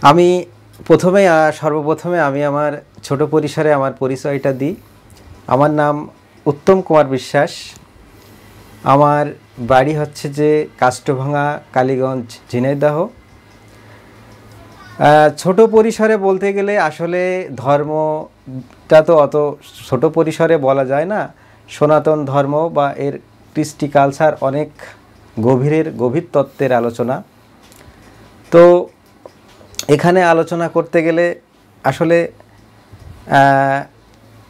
আমি সর্বপ্রথমে আমি আমার ছোট পরিসরে আমার পরিচয়টা দিই। আমার নাম উত্তম কুমার বিশ্বাস। আমার বাড়ি হচ্ছে যে কাষ্টভাঙা, কালীগঞ্জ, ঝিনাইদহ। ছোট পরিসরে বলতে গেলে আসলে ধর্মটা তো অত ছোট পরিসরে বলা যায় না। সনাতন ধর্ম বা এর কৃষ্টি কালচার অনেক গভীর তত্ত্বের আলোচনা। তো এখানে আলোচনা করতে গেলে আসলে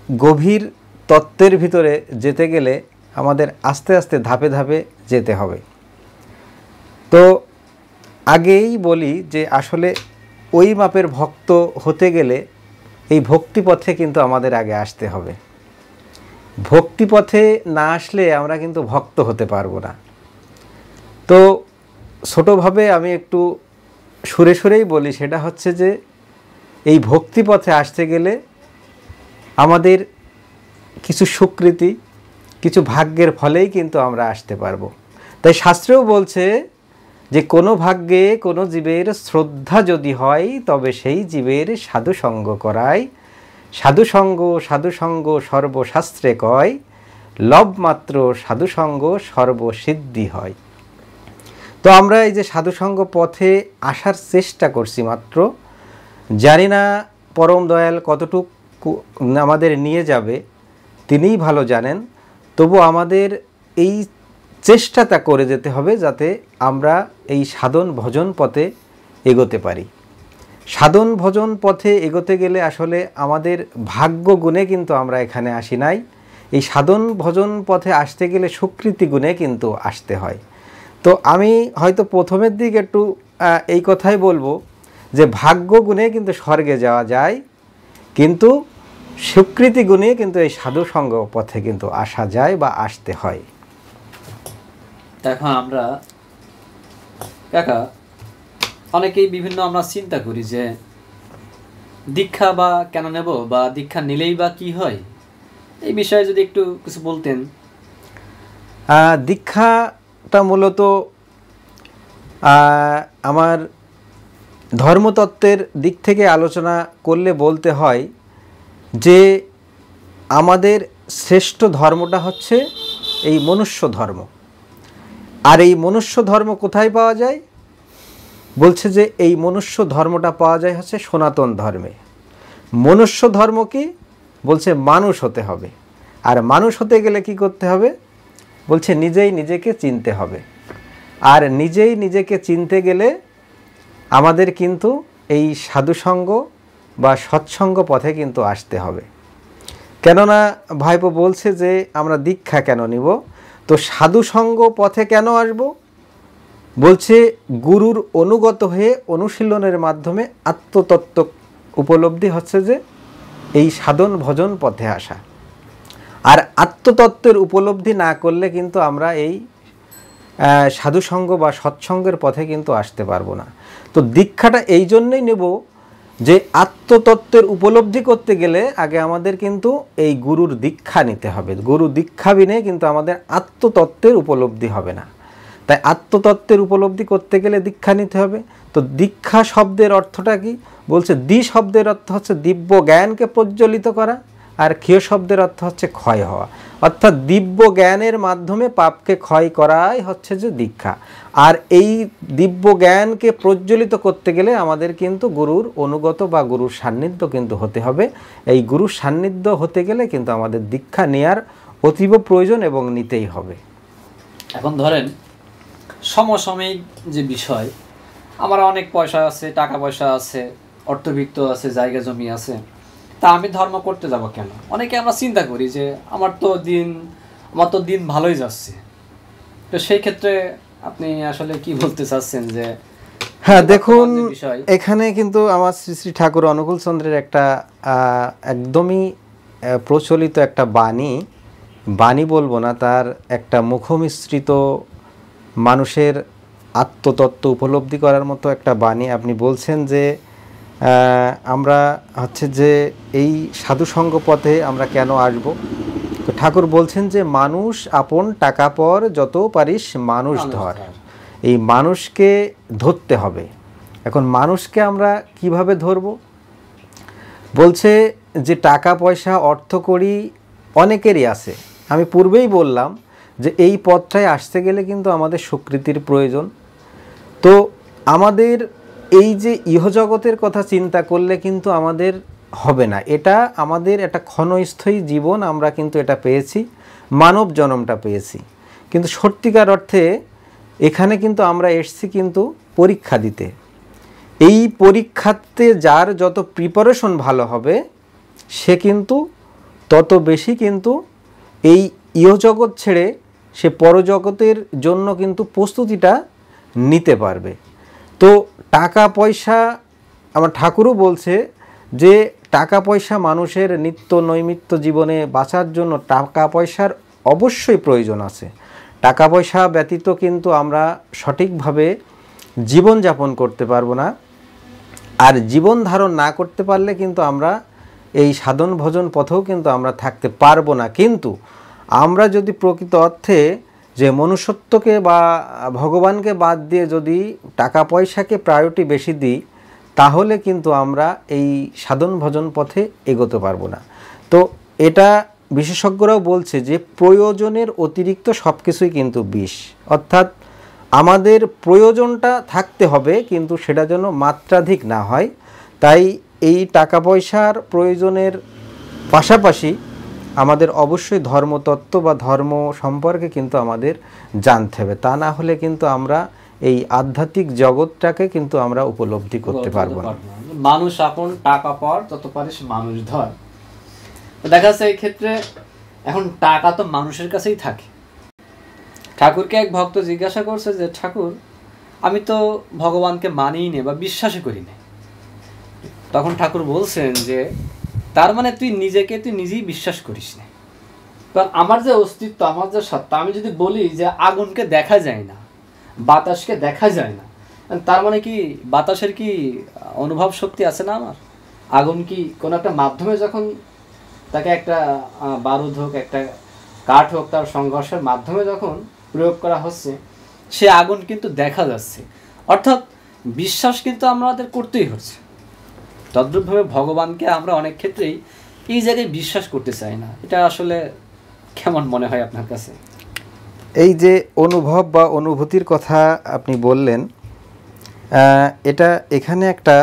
গভীর তত্ত্বের ভিতরে যেতে গেলে আমাদের আস্তে আস্তে ধাপে ধাপে যেতে হবে। তো আগেই বলি যে আসলে ওই মাপের ভক্ত হতে গেলে এই ভক্তিপথে কিন্তু আমাদের আগে আসতে হবে। ভক্তিপথে না আসলে আমরা কিন্তু ভক্ত হতে পারবো না। তো ছোটোভাবে আমি একটু সুরে সুরেই বলি, সেটা হচ্ছে যে এই ভক্তিপথে আসতে গেলে আমাদের কিছু সুকৃতি, কিছু ভাগ্যের ফলেই কিন্তু আমরা আসতে পারবো। তাই শাস্ত্রেও বলছে যে কোনো ভাগ্যে কোনো জীবের শ্রদ্ধা যদি হয় তবে সেই জীবের সাধুসঙ্গ করায়। সাধুসঙ্গ সাধুসঙ্গ সর্বশাস্ত্রে কয়, লবমাত্র সাধুসঙ্গ সর্বসিদ্ধি হয়। তো আমরা এই যে সাধুসঙ্গ পথে আসার চেষ্টা করছি মাত্র, জানি না পরম দয়াল কতটুকু আমাদের নিয়ে যাবে তিনিই ভালো জানেন। তবু আমাদের এই চেষ্টাটা করে যেতে হবে যাতে আমরা এই সাধন ভজন পথে এগোতে পারি। সাধন ভজন পথে এগোতে গেলে আসলে আমাদের ভাগ্য গুণে কিন্তু আমরা এখানে আসি নাই। এই সাধন ভজন পথে আসতে গেলে সুকৃতি গুণে কিন্তু আসতে হয়। তো আমি হয়তো প্রথমের দিক একটু এই কথাই বলবো যে ভাগ্য গুণে কিন্তু স্বর্গে যাওয়া যায়, কিন্তু সুকৃতি গুণে কিন্তু এই সাধুসঙ্গ পথে কিন্তু আসা যায় বা আসতে হয়। দেখো আমরা কাকা অনেকেই বিভিন্ন আমরা চিন্তা করি যে দীক্ষা বা কেন নেব বা দীক্ষা নিলেই বা কি হয়, এই বিষয়ে যদি একটু কিছু বলতেন। দীক্ষাটা মূলত আমার ধর্মতত্ত্বের দিক থেকে আলোচনা করলে বলতে হয় যে আমাদের শ্রেষ্ঠ ধর্মটা হচ্ছে এই মনুষ্য ধর্ম। আর এই মনুষ্য ধর্ম কোথায় পাওয়া যায়? বলছে যে এই মনুষ্য ধর্মটা পাওয়া যায় হচ্ছে সনাতন ধর্মে। মনুষ্য ধর্ম কি? বলছে মানুষ হতে হবে। আর মানুষ হতে গেলে কি করতে হবে? বলছে নিজেই নিজেকে চিনতে হবে। আর নিজেই নিজেকে চিনতে গেলে আমাদের কিন্তু এই সাধুসঙ্গ বা সৎসঙ্গ পথে কিন্তু আসতে হবে। কেননা ভাইপো বলছে যে আমরা দীক্ষা কেন নিব, তো সাধুসঙ্গ পথে কেন আসব? বলছে গুরুর অনুগত হয়ে অনুশীলনের মাধ্যমে আত্মতত্ত্ব উপলব্ধি হচ্ছে যে এই সাধন ভজন পথে আসা। আর আত্মতত্ত্বের উপলব্ধি না করলে কিন্তু আমরা এই সাধুসঙ্গ বা সৎসঙ্গের পথে কিন্তু আসতে পারবো না। তো দীক্ষাটা এই জন্যই নেব যে আত্মতত্ত্বের উপলব্ধি করতে গেলে আগে আমাদের কিন্তু এই গুরুর দীক্ষা নিতে হবে। গুরু দীক্ষা বিনে কিন্তু আমাদের আত্মতত্ত্বের উপলব্ধি হবে না। তাই আত্মতত্ত্বের উপলব্ধি করতে গেলে দীক্ষা নিতে হবে। তো দীক্ষা শব্দের অর্থটা কি? বলছে দ্বি শব্দের অর্থ হচ্ছে দিব্য জ্ঞানকে প্রজ্বলিত করা, আর ক্ষয় শব্দের অর্থ হচ্ছে ক্ষয় হওয়া। অর্থাৎ দিব্য জ্ঞানের মাধ্যমে পাপকে ক্ষয় করাই হচ্ছে যে দীক্ষা। আর এই দিব্য জ্ঞানকে প্রজ্বলিত করতে গেলে আমাদের কিন্তু গুরুর অনুগত বা গুরুর সান্নিধ্য কিন্তু হতে হবে। এই গুরুর সান্নিধ্য হতে গেলে কিন্তু আমাদের দীক্ষা নেওয়ার অতীব প্রয়োজন এবং নিতেই হবে। এখন ধরেন সমসাময়িক যে বিষয়, আমার অনেক পয়সা আছে, টাকা পয়সা আছে, অর্থবিত্ত আছে, জায়গা জমি আছে, তা আমি ধর্ম করতে যাব কেন? অনেকে আমরা চিন্তা করি যে আমার তো দিন ভালোই যাচ্ছে। তো সেই ক্ষেত্রে আপনি আসলে কি বলতে চাচ্ছেন? যে হ্যাঁ, দেখুন এখানে কিন্তু আমার শ্রী শ্রী ঠাকুর অনুকূল চন্দ্রের একটা একদমই প্রচলিত একটা বাণী বলবো না, তার একটা মুখমিশ্রিত মানুষের আত্মতত্ত্ব উপলব্ধি করার মতো একটা বাণী। আপনি বলছেন যে আমরা হচ্ছে যে এই সাধুসঙ্গ পথে আমরা কেন আসব? তো ঠাকুর বলছেন যে মানুষ আপন টাকা পর যত পারিস মানুষ ধর। এই মানুষকে ধরতে হবে। এখন মানুষকে আমরা কিভাবে ধরব? বলছে যে টাকা পয়সা অর্থকড়ি অনেকেরই আছে। আমি পূর্বেই বললাম যে এই পথটায় আসতে গেলে কিন্তু আমাদের স্বীকৃতির প্রয়োজন। তো আমাদের এই যে ইহজগতের কথা চিন্তা করলে কিন্তু আমাদের হবে না। এটা আমাদের একটা ক্ষণস্থায়ী জীবন, আমরা কিন্তু এটা পেয়েছি, মানব জন্মটা পেয়েছি, কিন্তু সত্যিকার অর্থে এখানে কিন্তু আমরা এসেছি কিন্তু পরীক্ষা দিতে। এই পরীক্ষাতে যার যত প্রিপারেশন ভালো হবে সে কিন্তু তত বেশি কিন্তু এই ইহজগৎ ছেড়ে সে পরজগতের জন্য কিন্তু প্রস্তুতিটা নিতে পারবে। তো টাকা পয়সা, আমার ঠাকুরও বলছে যে টাকা পয়সা মানুষের নিত্য নৈমিত্য জীবনে বাঁচার জন্য টাকা পয়সার অবশ্যই প্রয়োজন আছে। টাকা পয়সা ব্যতীত কিন্তু আমরা সঠিকভাবে জীবনযাপন করতে পারবো না। আর জীবন ধারণ না করতে পারলে কিন্তু আমরা এই সাধন ভজন পথেও কিন্তু আমরা থাকতে পারবো না। কিন্তু আমরা যদি প্রকৃত অর্থে যে মনুষ্যত্বকে বা ভগবানকে বাদ দিয়ে যদি টাকা পয়সাকে প্রায়োরিটি বেশি দিই, তাহলে কিন্তু আমরা এই সাধন ভজন পথে এগোতে পারবো না। তো এটা বিশেষজ্ঞরাও বলছে যে প্রয়োজনের অতিরিক্ত সব কিছুই কিন্তু বিষ। অর্থাৎ আমাদের প্রয়োজনটা থাকতে হবে, কিন্তু সেটা যেন মাত্রাধিক না হয়। তাই এই টাকা পয়সার প্রয়োজনের পাশাপাশি আমাদের অবশ্যই ধর্মতত্ত্ব বা ধর্ম সম্পর্কে কিন্তু আমাদের জানতে হবে। তা না হলে কিন্তু আমরা এই আধ্যাত্মিক জগৎটাকে কিন্তু আমরা উপলব্ধি করতে পারবো না। মানুষ আপন টাকা পর তত পারিস মানুষ ধর। দেখা যাচ্ছে এই ক্ষেত্রে এখন টাকা তো মানুষের কাছেই থাকে। ঠাকুরকে এক ভক্ত জিজ্ঞাসা করছে যে ঠাকুর, আমি তো ভগবানকে মানিই নে বা বিশ্বাসই করি না। তখন ঠাকুর বলছেন যে তার মানে তুই নিজেই বিশ্বাস করিস না। কারণ আমার যে অস্তিত্ব, আমার যে সত্তা, আমি যদি বলি যে আগুনকে দেখা যায় না, বাতাসকে দেখা যায় না, তার মানে কি বাতাসের কি অনুভব শক্তি আছে না আমার? আগুন কি কোনো একটা মাধ্যমে যখন তাকে একটা বারুদ হোক, একটা কাঠ হোক, তার সংঘর্ষের মাধ্যমে যখন প্রয়োগ করা হচ্ছে, সে আগুন কিন্তু দেখা যাচ্ছে। অর্থাৎ বিশ্বাস কিন্তু আমাদের করতেই হচ্ছে। তদ্রূপভাবে ভগবানকে আমরা অনেক ক্ষেত্রেই এই জায়গায় বিশ্বাস করতে চাই না। এটা আসলে কেমন মনে হয় আপনার কাছে? এই যে অনুভব বা অনুভূতির কথা আপনি বললেন, এটা এখানে একটা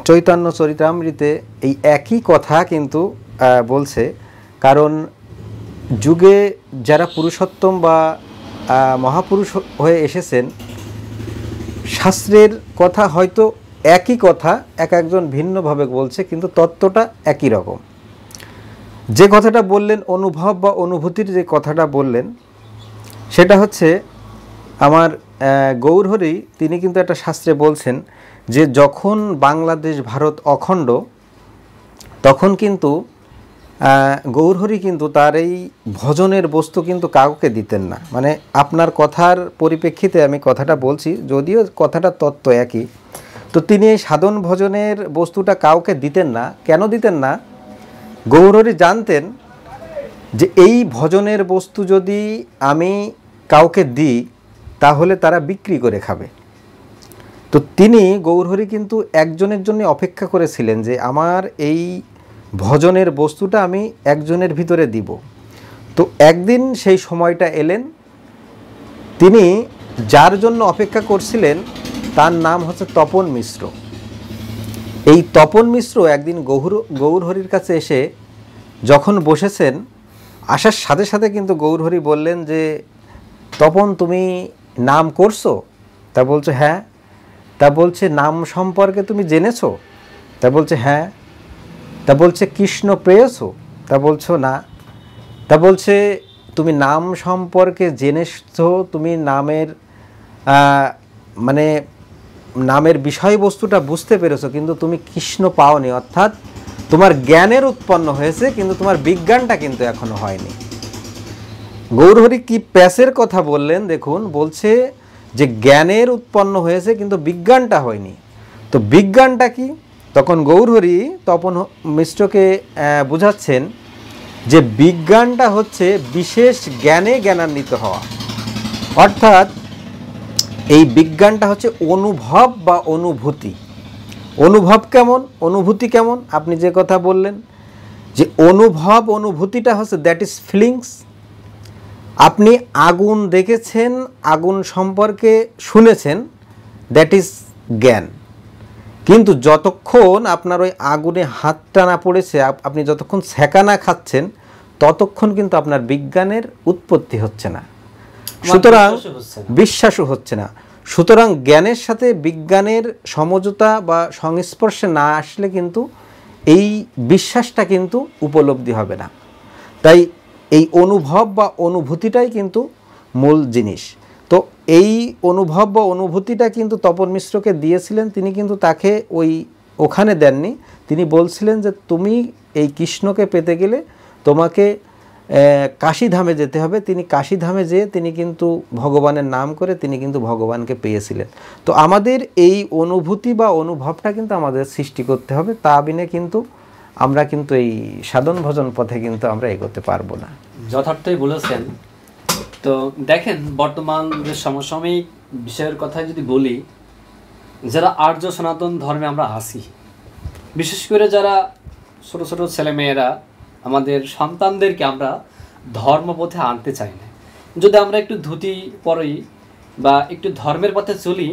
চৈতন্য চরিতামৃতে এই একই কথা কিন্তু বলছে। কারণ যুগে যারা পুরুষোত্তম বা মহাপুরুষ হয়ে এসেছেন, শাস্ত্রের কথা হয়তো একই কথা এক একজন ভিন্নভাবে বলছে, কিন্তু তত্ত্বটা একই রকম। যে কথাটা বললেন অনুভব বা অনুভূতির যে কথাটা বললেন, সেটা হচ্ছে আমার গৌরহরি তিনি কিন্তু একটা শাস্ত্রে বলছেন যে যখন বাংলাদেশ ভারত অখণ্ড, তখন কিন্তু গৌরহরি কিন্তু তার এই ভজনের বস্তু কিন্তু কাউকে দিতেন না। মানে আপনার কথার পরিপ্রেক্ষিতে আমি কথাটা বলছি, যদিও কথাটা তত্ত্ব একই। তো তিনি এই সাধন ভজনের বস্তুটা কাউকে দিতেন না। কেন দিতেন না? গৌরহরি জানতেন যে এই ভজনের বস্তু যদি আমি কাউকে দিই তাহলে তারা বিক্রি করে খাবে। তো তিনি গৌরহরি কিন্তু একজনের জন্য অপেক্ষা করেছিলেন যে আমার এই ভজনের বস্তুটা আমি একজনের ভিতরে দিব। তো একদিন সেই সময়টা এলেন, তিনি যার জন্য অপেক্ষা করছিলেন তার নাম হচ্ছে তপন মিশ্র। এই তপন মিশ্র একদিন গৌরহরির কাছে এসে যখন বসেছেন, আসার সাথে সাথে কিন্তু গৌরহরি বললেন যে তপন, তুমি নাম করছো? তা বলছে হ্যাঁ। তা বলছে নাম সম্পর্কে তুমি জেনেছো? তা বলছে হ্যাঁ। তা বলছে কৃষ্ণ পেয়েছো? তা বলছো না। তা বলছে তুমি নাম সম্পর্কে জেনেছো, তুমি নামের মানে নামের বিষয়বস্তুটা বুঝতে পেরেছো, কিন্তু তুমি কৃষ্ণ পাওনি। অর্থাৎ তোমার জ্ঞানের উৎপন্ন হয়েছে, কিন্তু তোমার বিজ্ঞানটা কিন্তু এখনো হয়নি। গৌরহরি কি প্যাসের কথা বললেন দেখুন, বলছে যে জ্ঞানের উৎপন্ন হয়েছে কিন্তু বিজ্ঞানটা হয়নি। তো বিজ্ঞানটা কি? তখন গৌরহরি তপন মিশ্রকে বোঝাচ্ছেন যে বিজ্ঞানটা হচ্ছে বিশেষ জ্ঞানে জ্ঞানান্বিত হওয়া। অর্থাৎ এই বিজ্ঞানটা হচ্ছে অনুভব বা অনুভূতি। অনুভব কেমন, অনুভূতি কেমন? আপনি যে কথা বললেন যে অনুভব, অনুভূতিটা হচ্ছে দ্যাট ইজ ফিলিংস। আপনি আগুন দেখেছেন, আগুন সম্পর্কে শুনেছেন, দ্যাট ইজ জ্ঞান। কিন্তু যতক্ষণ আপনার ওই আগুনে হাতটা না পড়েছে, আপনি যতক্ষণ সেকা না খাচ্ছেন, ততক্ষণ কিন্তু আপনার বিজ্ঞানের উৎপত্তি হচ্ছে না, সুতরাং বিশ্বাসও হচ্ছে না। সুতরাং জ্ঞানের সাথে বিজ্ঞানের সমঝোতা বা সংস্পর্শে না আসলে কিন্তু এই বিশ্বাসটা কিন্তু উপলব্ধি হবে না। তাই এই অনুভব বা অনুভূতিটাই কিন্তু মূল জিনিস। তো এই অনুভব বা অনুভূতিটা কিন্তু তপন মিশ্রকে দিয়েছিলেন, তিনি কিন্তু তাকে ওখানে দেননি। তিনি বলছিলেন যে তুমি এই কৃষ্ণকে পেতে গেলে তোমাকে কাশীধামে যেতে হবে। তিনি কাশীধামে যেয়ে তিনি কিন্তু ভগবানের নাম করে তিনি কিন্তু ভগবানকে পেয়েছিলেন। তো আমাদের এই অনুভূতি বা অনুভবটা কিন্তু আমাদের সৃষ্টি করতে হবে, তা বিনে কিন্তু আমরা কিন্তু এই সাধন ভজন পথে কিন্তু আমরা এগোতে পারবো না। যথার্থই বলেছেন। তো দেখেন, বর্তমান যে সমসাময়িক বিষয়ের কথা যদি বলি, যারা আর্য সনাতন ধর্মে আমরা আসি, বিশেষ করে যারা ছোট ছোট ছেলেমেয়েরা, আমাদের সন্তানদেরকে আমরা ধর্মপথে আনতে চাই না। যদি আমরা একটু ধুতি পরি বা একটু ধর্মের পথে চলি,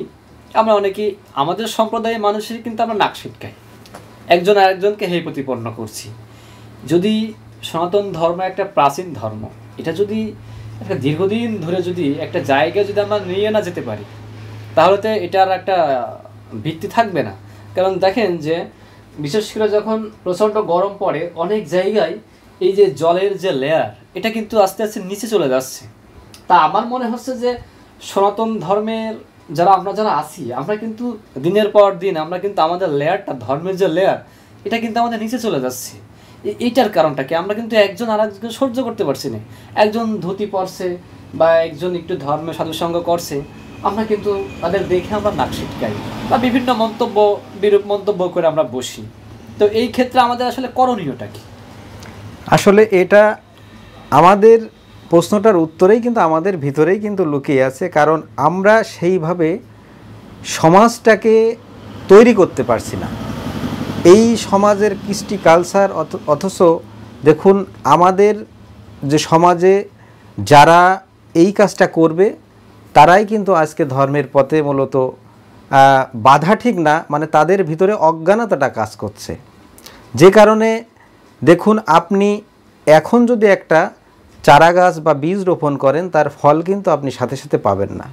আমরা অনেকেই আমাদের সম্প্রদায়ের মানুষের কিন্তু আমরা নাক ছিটকাই, একজন আরেকজনকে হেয় প্রতিপন্ন করছি। যদি সনাতন ধর্ম একটা প্রাচীন ধর্ম, এটা যদি একটা দীর্ঘদিন ধরে যদি একটা জায়গায় যদি আমরা নিয়ে না যেতে পারি, তাহলে তো এটার একটা ভিত্তি থাকবে না। কারণ দেখেন যে বিশেষ করে যখন প্রচণ্ড গরম পড়ে, অনেক জায়গায় এই যে জলের যে লেয়ার, এটা কিন্তু আস্তে আস্তে নিচে চলে যাচ্ছে। তা আমার মনে হচ্ছে যে সনাতন ধর্মের যারা আছি, আমরা কিন্তু দিনের পর দিন আমরা কিন্তু আমাদের লেয়ারটা, ধর্মের যে লেয়ার, এটা কিন্তু আমাদের নিচে চলে যাচ্ছে। এইটার কারণটা কি? আমরা কিন্তু একজন আর একজনকে সহ্য করতে পারছি না। একজন ধুতি পরছে বা একজন একটু ধর্মের সাধুসঙ্গ করছে, আমরা কিন্তু তাদের দেখে আমরা নাক ছিটকাই বা বিভিন্ন বিরূপ মন্তব্য করে আমরা বসি। তো এই ক্ষেত্রে আমাদের আসলে করণীয়টা কি? আসলে এটা আমাদের প্রশ্নটার উত্তরেই কিন্তু আমাদের ভিতরেই কিন্তু লুকিয়ে আছে। কারণ আমরা সেইভাবে সমাজটাকে তৈরি করতে পারছি না। এই সমাজের কৃষ্টি কালচার, অথচ দেখুন আমাদের যে সমাজে যারা এই কাজটা করবে তারাই কিন্তু আজকে ধর্মের পথে মূলত বাধা ঠিক না, মানে তাদের ভিতরে অজ্ঞানতাটা কাজ করছে। যে কারণে দেখুন, আপনি এখন যদি একটা চারা গাছ বা বীজ রোপণ করেন, তার ফল কিন্তু আপনি সাথে সাথে পাবেন না।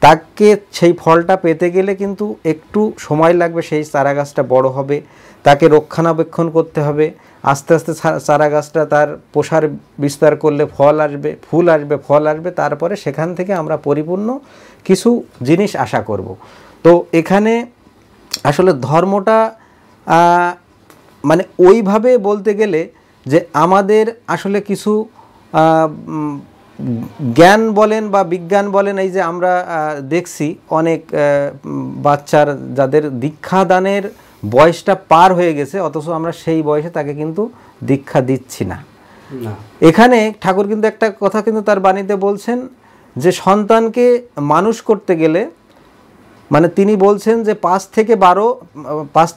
তাকে সেই ফলটা পেতে গেলে কিন্তু একটু সময় লাগবে। সেই চারা গাছটা বড় হবে, তাকে রক্ষণাবেক্ষণ করতে হবে, আস্তে আস্তে চারা গাছটা তার প্রসার বিস্তার করলে ফল আসবে, ফুল আসবে, ফল আসবে, তারপরে সেখান থেকে আমরা পরিপূর্ণ কিছু জিনিস আশা করব। তো এখানে আসলে ধর্মটা মানে ওইভাবে বলতে গেলে যে আমাদের আসলে কিছু জ্ঞান বলেন বা বিজ্ঞান বলেন, এই যে আমরা দেখছি অনেক বাচ্চার যাদের দীক্ষাদানের বয়সটা পার হয়ে গেছে, অথচ আমরা সেই বয়সে তাকে কিন্তু দীক্ষা দিচ্ছি না। এখানে ঠাকুর কিন্তু একটা কথা কিন্তু তার বাণীতে বলছেন যে সন্তানকে মানুষ করতে গেলে, মানে তিনি বলছেন যে 5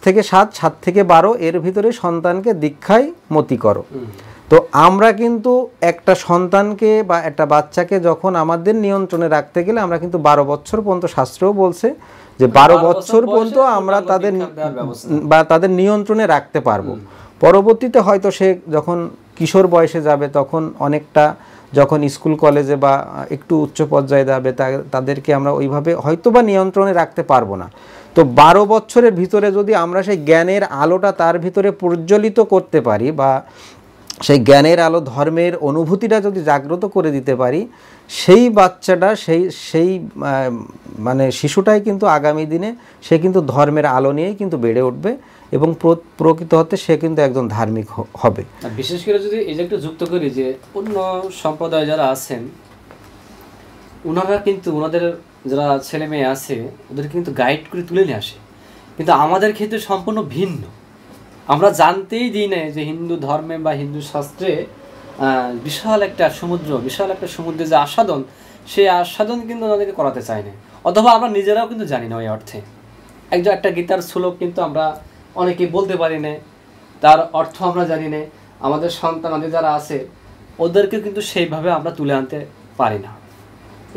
থেকে 7, 7 থেকে 12 এর ভিতরে সন্তানকে দীক্ষায় মতি করো। তো আমরা কিন্তু একটা সন্তানকে বা একটা বাচ্চাকে যখন আমাদের নিয়ন্ত্রণে রাখতে গেলে আমরা কিন্তু 12 বছর পর্যন্ত, শাস্ত্রও বলছে যে 12 বছর পর্যন্ত আমরা তাদের নিয়ন্ত্রণে রাখতে পারবো। পরবর্তীতে হয়তো সে যখন কিশোর বয়সে যাবে, তখন অনেকটা যখন স্কুল কলেজে বা একটু উচ্চ পর্যায়ে যাবে, তাদেরকে আমরা ওইভাবে হয়তো বা নিয়ন্ত্রণে রাখতে পারবো না। তো 12 বছরের ভিতরে যদি আমরা সেই জ্ঞানের আলোটা তার ভিতরে প্রজ্বলিত করতে পারি বা সেই জ্ঞানের আলো, ধর্মের অনুভূতিটা যদি জাগ্রত করে দিতে পারি, সেই বাচ্চাটা সেই মানে শিশুটাই কিন্তু আগামী দিনে সে কিন্তু ধর্মের আলো নিয়েই কিন্তু বেড়ে উঠবে এবং প্রকৃত হতে সে কিন্তু একজন ধার্মিক হবে। বিশেষ করে যদি এই যে একটু যুক্ত করি যে অন্য সম্প্রদায় যারা আছেন, ওনারা কিন্তু ওনাদের যারা ছেলে মেয়ে আছে ওদের কিন্তু গাইড করে তুলে নিয়ে আসে, কিন্তু আমাদের ক্ষেত্রে সম্পূর্ণ ভিন্ন। আমরা জানতেই দিই না যে হিন্দু ধর্মে বা হিন্দু শাস্ত্রে বিশাল একটা সমুদ্রে যে আস্বাদন, সেই আস্বাদন কিন্তু ওনাদেরকে করাতে চায় না। অথবা আমরা নিজেরাও কিন্তু জানি না ওই অর্থে। একটা গীতার শ্লোক কিন্তু আমরা অনেকেই বলতে পারি না, তার অর্থ আমরা জানি না। আমাদের সন্তানাদি যারা আছে ওদেরকে কিন্তু সেইভাবে আমরা তুলে আনতে পারি না,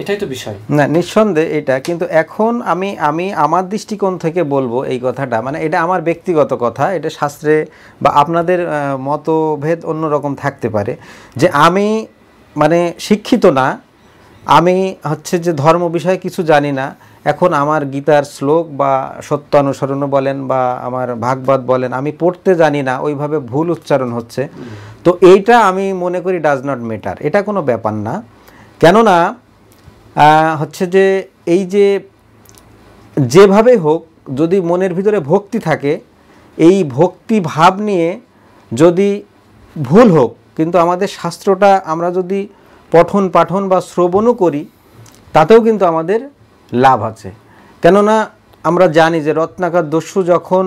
এটাই তো বিষয়। না, নিঃসন্দেহে এটা, কিন্তু এখন আমি আমার দৃষ্টিকোণ থেকে বলবো এই কথাটা, মানে এটা আমার ব্যক্তিগত কথা, এটা শাস্ত্রে বা আপনাদের মতভেদ অন্যরকম থাকতে পারে, যে আমি মানে শিক্ষিত না, আমি হচ্ছে যে ধর্ম বিষয়ে কিছু জানি না, এখন আমার গীতার শ্লোক বা সত্য অনুসরণও বলেন বা আমার ভাগবত বলেন আমি পড়তে জানি না, ওইভাবে ভুল উচ্চারণ হচ্ছে, তো এইটা আমি মনে করি ডাজ নট ম্যাটার, এটা কোনো ব্যাপার না। কেননা হচ্ছে যে এই যে যেভাবে হোক যদি মনের ভিতরে ভক্তি থাকে, এই ভক্তি ভাব নিয়ে যদি ভুল হোক, কিন্তু আমাদের শাস্ত্রটা আমরা যদি পঠন পাঠন বা শ্রবণও করি তাতেও কিন্তু আমাদের লাভ আছে। কেননা আমরা জানি যে রত্নাকর দস্যু যখন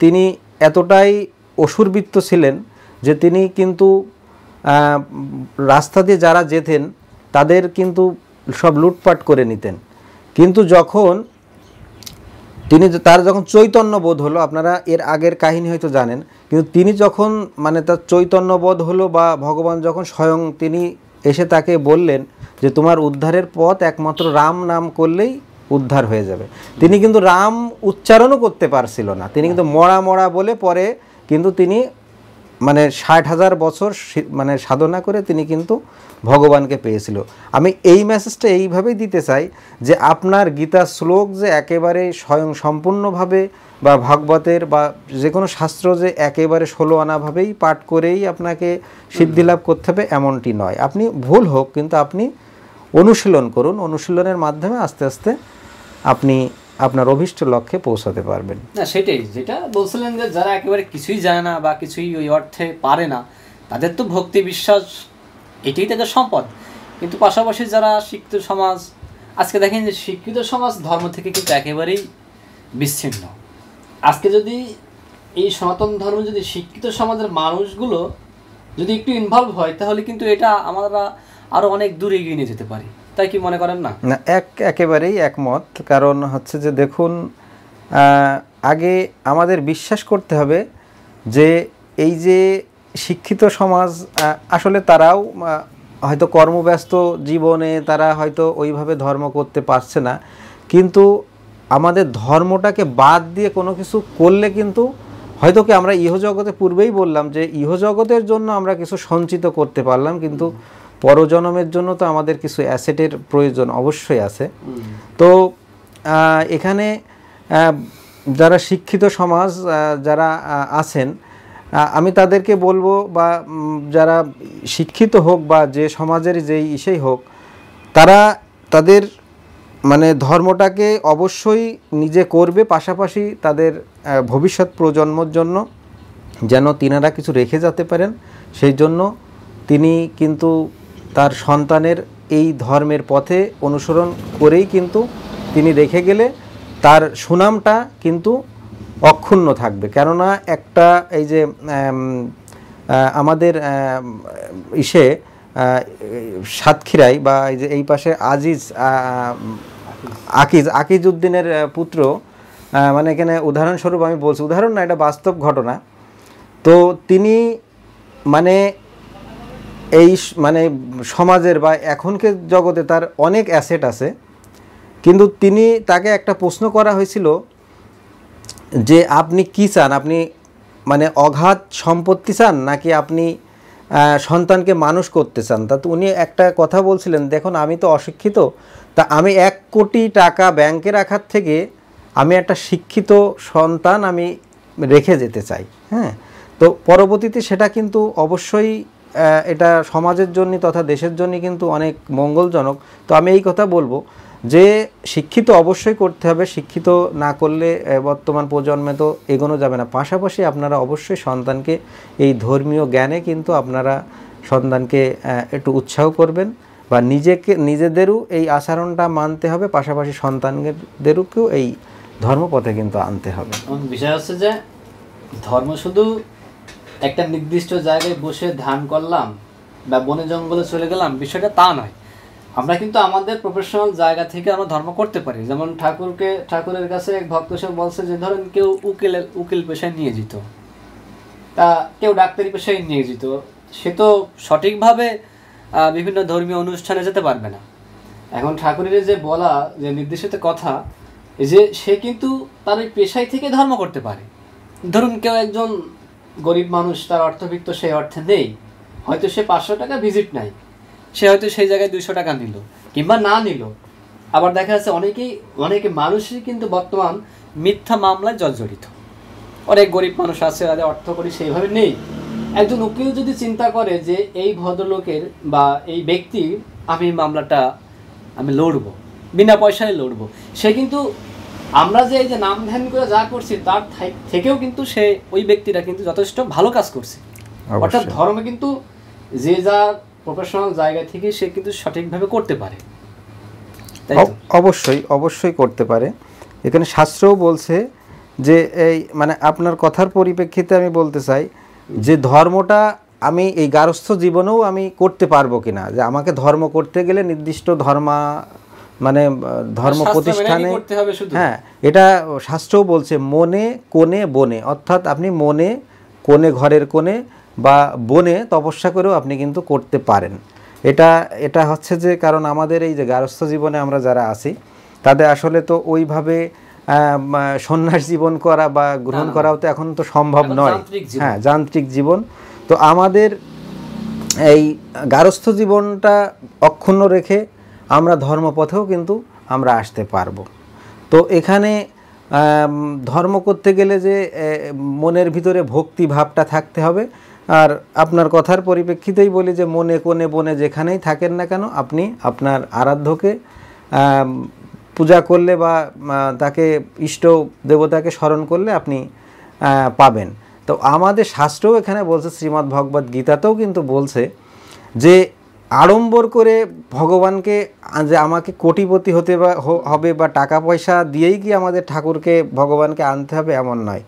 তিনি এতটাই অসুরবৃত্ত ছিলেন যে তিনি কিন্তু রাস্তা দিয়ে যারা যেতেন তাদের কিন্তু সব লুটপাট করে নিতেন, কিন্তু যখন তার যখন চৈতন্য বোধ হলো, আপনারা এর আগের কাহিনী হয়তো জানেন, কিন্তু তিনি যখন মানে তার চৈতন্য বোধ হলো বা ভগবান যখন স্বয়ং তিনি এসে তাকে বললেন যে তোমার উদ্ধারের পথ একমাত্র রাম নাম করলেই উদ্ধার হয়ে যাবে, তিনি কিন্তু রাম উচ্চারণও করতে পারছিল না, তিনি কিন্তু মরা মরা বলে পরে কিন্তু তিনি মানে 60,000 বছর মানে সাধনা করে তিনি কিন্তু ভগবানকে পেয়েছিল। আমি এই মেসেজটা এইভাবেই দিতে চাই যে আপনার গীতা শ্লোক যে একেবারে স্বয়ং সম্পূর্ণভাবে বা ভাগবতের বা যে কোনো শাস্ত্র যে একেবারে 16 আনাভাবেই পাঠ করেই আপনাকে সিদ্ধি লাভ করতে হবে এমনটি নয়। আপনি ভুল হোক কিন্তু আপনি অনুশীলন করুন, অনুশীলনের মাধ্যমে আস্তে আস্তে আপনি আপনার অভীষ্ট লক্ষ্যে পৌঁছাতে পারবেন। না সেটাই যেটা বলছিলেন যে যারা একেবারে কিছুই জানে না বা কিছুই ওই অর্থে পারে না তাদের তো ভক্তি বিশ্বাস এটাই তাদের সম্পদ, কিন্তু পাশাপাশি যারা শিক্ষিত সমাজ, আজকে দেখেন যে শিক্ষিত সমাজ ধর্ম থেকে কিন্তু একেবারেই বিচ্ছিন্ন। আজকে যদি এই সনাতন ধর্ম যদি শিক্ষিত সমাজের মানুষগুলো যদি একটু ইনভলভ হয় তাহলে কিন্তু এটা আমরা আরও অনেক দূরে এগিয়ে নিয়ে যেতে পারি, তাই কি মনে করেন না? না, একেবারেই একমত। কারণ হচ্ছে যে দেখুন, আগে আমাদের বিশ্বাস করতে হবে যে এই যে শিক্ষিত সমাজ আসলে তারাও হয়তো কর্মব্যস্ত জীবনে তারা হয়তো ওইভাবে ধর্ম করতে পারছে না, কিন্তু আমাদের ধর্মটাকে বাদ দিয়ে কোনো কিছু করলে কিন্তু হয়তো কি আমরা ইহজগতে পূর্বেই বললাম যে ইহজগতের জন্য আমরা কিছু সঞ্চিত করতে পারলাম, কিন্তু পরজন্মের জন্য তো আমাদের কিছু অ্যাসেটের প্রয়োজন অবশ্যই আছে। তো এখানে যারা শিক্ষিত সমাজ যারা আছেন আমি তাদেরকে বলবো, বা যারা শিক্ষিত হোক বা যে সমাজের যেই ইসেই হোক, তারা তাদের মানে ধর্মটাকে অবশ্যই নিজে করবে, পাশাপাশি তাদের ভবিষ্যৎ প্রজন্মর জন্য যেন তিনারা কিছু রেখে যেতে পারেন সেই জন্য তিনি কিন্তু তার সন্তানের এই ধর্মের পথে অনুসরণ করেই কিন্তু তিনি রেখে গেলে তার সুনামটা কিন্তু অক্ষুণ্ণ থাকবে। কেননা একটা এই যে আমাদের সাতক্ষীরায় বা এই যে এই পাশে আকিজউদ্দিনের পুত্র, মানে এখানে উদাহরণস্বরূপ আমি বলছি, উদাহরণ না, এটা বাস্তব ঘটনা। তো তিনি মানে এই মানে সমাজের বা এখনকার জগতে তার অনেক অ্যাসেট আছে, কিন্তু তাকে একটা প্রশ্ন করা হয়েছিল যে আপনি কি চান, আপনি মানে অগাধ সম্পত্তি চান নাকি আপনি সন্তানকে মানুষ করতে চান? তা তো উনি একটা কথা বলছিলেন, দেখুন আমি তো অশিক্ষিত, তা আমি 1 কোটি টাকা ব্যাংকে রাখার থেকে আমি একটা শিক্ষিত সন্তান আমি রেখে যেতে চাই। হ্যাঁ, তো পরবর্তীতে সেটা কিন্তু অবশ্যই এটা সমাজের জন্য তথা দেশের জন্য কিন্তু অনেক মঙ্গলজনক। তো আমি এই কথা বলবো যে শিক্ষিত অবশ্যই করতে হবে, শিক্ষিত না করলে বর্তমান প্রজন্মে তো এগোনো যাবে না। পাশাপাশি আপনারা অবশ্যই সন্তানকে এই ধর্মীয় জ্ঞানে কিন্তু আপনারা সন্তানকে একটু উৎসাহ করবেন বা নিজেদেরও এই আচরণটা মানতে হবে, পাশাপাশি সন্তানদেরকেও এই ধর্মপথে কিন্তু আনতে হবে। বিষয় হচ্ছে যে ধর্ম শুধু একটা নির্দিষ্ট জায়গায় বসে ধ্যান করলাম বা বনে জঙ্গলে চলে গেলাম বিষয়টা তা নয়। আমরা কিন্তু আমাদের প্রফেশনাল জায়গা থেকে আমরা ধর্ম করতে পারি। যেমন ঠাকুরের কাছে এক ভক্ত সে বলছে যে ধরেন কেউ উকিল পেশায় নিয়ে যেত, তা কেউ ডাক্তারি পেশায় নিয়ে যেত, সে তো সঠিকভাবে বিভিন্ন ধর্মীয় অনুষ্ঠানে যেতে পারবে না। এখন ঠাকুরের যে বলা যে নির্দেশিত কথা, যে সে কিন্তু তার ওই পেশায় থেকে ধর্ম করতে পারে। ধরুন কেউ একজন গরিব মানুষ, তার অর্থবিত্ত সেই অর্থে নেই, হয়তো সে 500 টাকা ভিজিট নাই, সে হয়তো সেই জায়গায় 200 টাকা নিল কিংবা না নিল। আবার দেখা যাচ্ছে অনেকে মানুষই কিন্তু বর্তমান মিথ্যা মামলায় জর্জরিত। অনেক গরিব মানুষ আছে, যাদের অর্থ করি সেইভাবে নেই। একজন উকিল যদি চিন্তা করে যে এই ভদ্রলোকের বা এই ব্যক্তির আমি মামলাটা আমি লড়বো, বিনা পয়সায় লড়বো, সে কিন্তু আমরা যে এই যে নাম ধ্যান করে যা করছি তার থেকেও কিন্তু সে ওই ব্যক্তিটা কিন্তু যথেষ্ট ভালো কাজ করছে। অর্থাৎ ধর্মে কিন্তু যে যার প্রফেশনাল জায়গা থেকে সে কিন্তু সঠিকভাবে করতে পারে। অবশ্যই করতে পারে। এখানে শাস্ত্রও বলছে যে এই মানে আপনার কথার পরিপ্রেক্ষিতে আমি বলতে চাই যে ধর্মটা আমি এই গারস্থ জীবনেও আমি করতে পারবো কিনা, যে আমাকে ধর্ম করতে গেলে নির্দিষ্ট মানে ধর্ম প্রতিষ্ঠানে, হ্যাঁ এটা শাস্ত্রও বলছে মনে কোণে বনে, অর্থাৎ আপনি মনে কোণে, ঘরের কোণে বা বনে তপস্যা করেও আপনি কিন্তু করতে পারেন। এটা হচ্ছে যে কারণ আমাদের এই যে গারস্থ জীবনে আমরা যারা আছি তাদের আসলে তো ওইভাবে সন্ন্যাস জীবন করা বা গ্রহণ করাও তো এখন তো সম্ভব নয়। হ্যাঁ, যান্ত্রিক জীবন। তো আমাদের এই গারস্থ জীবনটা অক্ষুণ্ণ রেখে আমরা ধর্মপথেও কিন্তু আমরা আসতে পারবো। তো এখানে ধর্ম করতে গেলে যে মনের ভিতরে ভক্তি ভাবটা থাকতে হবে। আর আপনার কথার পরিপ্রেক্ষিতেই বলি যে মনে কোণে বনে যেখানেই থাকেন না কেন, আপনি আপনার আরাধ্যকে পূজা করলে বা তাকে ইষ্ট দেবতাকে স্মরণ করলে আপনি পাবেন। তো আমাদের শাস্ত্রও এখানে বলছে, শ্রীমদ্ ভগবদ গীতাতেও কিন্তু বলছে যে আড়ম্বর করে ভগবানকে যে আমাকে কোটিপতি হতে হবে বা টাকা পয়সা দিয়েই কি আমাদের ঠাকুরকে ভগবানকে আনতে হবে এমন নয়।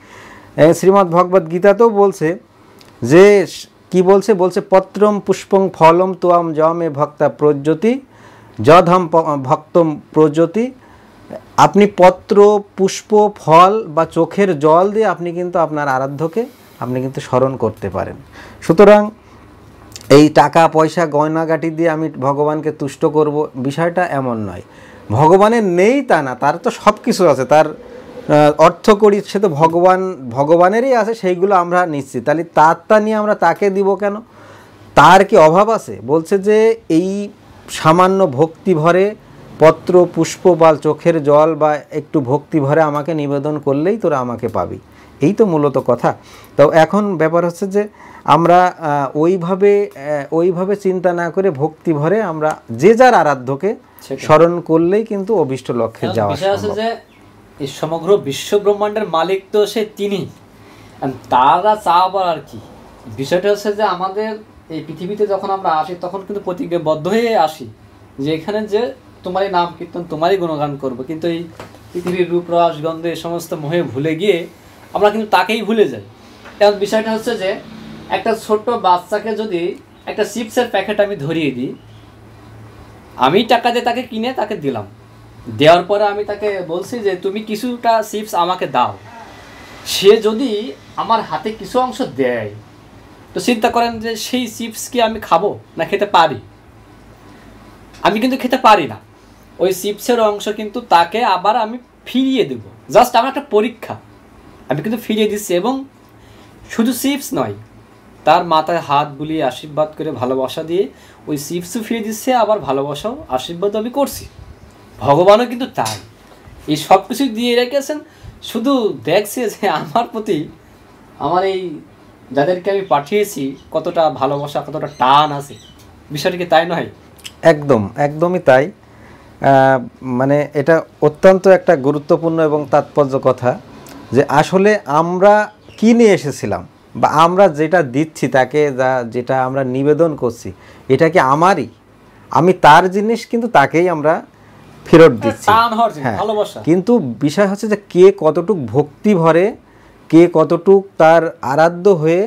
শ্রীমদ্ ভগবদ গীতাতেও বলছে যে কি বলছে পত্রম পুষ্পং ফলম তোয়াম যমে ভক্তা প্রজ্যোতি যধম ভক্তম প্রজ্যোতি। আপনি পত্র, পুষ্প, ফল বা চোখের জল দিয়ে আপনি কিন্তু আপনার আরাধ্যকে আপনি কিন্তু স্মরণ করতে পারেন। সুতরাং এই টাকা পয়সা গয়নাগাটি দিয়ে আমি ভগবানকে তুষ্ট করব, বিষয়টা এমন নয়। ভগবানের নেই তা না, তার তো সব কিছু আছে, তার অর্থ করি সে তো ভগবানেরই আছে, সেইগুলো আমরা নিচ্ছি, তাহলে তারটা নিয়ে আমরা তাকে দিব কেন? তার কি অভাব আছে? বলছে যে এই সামান্য ভক্তি ভরে পত্র, পুষ্প বা চোখের জল বা একটু ভক্তি ভরে আমাকে নিবেদন করলেই তোরা আমাকে পাবি, এই তো মূলত কথা। তো এখন ব্যাপার হচ্ছে যে আমরা ওইভাবে চিন্তা না করে ভক্তি ভরে আমরা যে যার আরাধ্যকে স্মরণ করলেই কিন্তু অভিষ্ট লক্ষ্যে যাওয়া সম্ভব। যে এই সমগ্র বিশ্ব ব্রহ্মাণ্ডের মালিক তো সে তিনি, তারা চাওয়ার আর কি। বিষয়টা হচ্ছে যে আমাদের এই পৃথিবীতে যখন আমরা আসি তখন কিন্তু প্রতিজ্ঞাবদ্ধ হয়ে আসি যে এখানে যে তোমারই নাম কীর্তন, তোমারই গুণগান করবো, কিন্তু এই পৃথিবীর রূপ রস গন্ধ এই সমস্ত মোহে ভুলে গিয়ে আমরা কিন্তু তাকেই ভুলে যাই। এখন বিষয়টা হচ্ছে যে একটা ছোট্ট বাচ্চাকে যদি একটা চিপসের প্যাকেট আমি ধরিয়ে দিই, আমি টাকা দিয়ে তাকে কিনে তাকে দিলাম, দেওয়ার পরে আমি তাকে বলছি যে তুমি কিছুটা চিপস আমাকে দাও, সে যদি আমার হাতে কিছু অংশ দেয় তো চিন্তা করেন যে সেই চিপস কি আমি খাবো না খেতে পারি? আমি কিন্তু খেতে পারি না। ওই চিপসের অংশ কিন্তু তাকে আবার আমি ফিরিয়ে দেব, জাস্ট আমার একটা পরীক্ষা, আমি কিন্তু ফিরিয়ে দিচ্ছি। এবং শুধু চিপস নয়, তার মাথায় হাত বুলিয়ে আশীর্বাদ করে ভালোবাসা দিয়ে ওই চিপসও ফিরিয়ে দিচ্ছে, আবার ভালোবাসাও আশীর্বাদ আমি করছি। ভগবানও কিন্তু তাই, এই সব কিছু দিয়ে রেখেছেন, শুধু দেখছে যে আমার প্রতি, আমার এই যাদেরকে আমি পাঠিয়েছি কতটা ভালোবাসা, কতটা টান আছে। বিষয়টা কি তাই নয়? একদমই তাই। মানে এটা অত্যন্ত একটা গুরুত্বপূর্ণ এবং তাৎপর্য কথা যে আসলে আমরা কি নিয়ে এসেছিলাম বা আমরা যেটা দিচ্ছি তাকে, যেটা আমরা নিবেদন করছি, এটা কি আমারই? আমি তার জিনিস কিন্তু তাকেই আমরা ফেরত দিচ্ছি। হ্যাঁ, কিন্তু বিষয় হচ্ছে যে কে কতটুক ভক্তি ভরে, কে কতটুক তার আরাধ্য হয়ে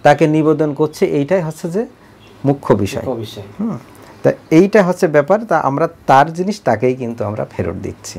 তাকে নিবেদন করছে, এইটাই হচ্ছে যে মুখ্য বিষয়। তা এইটা হচ্ছে ব্যাপার, তা আমরা তার জিনিস তাকেই কিন্তু আমরা ফেরত দিচ্ছি।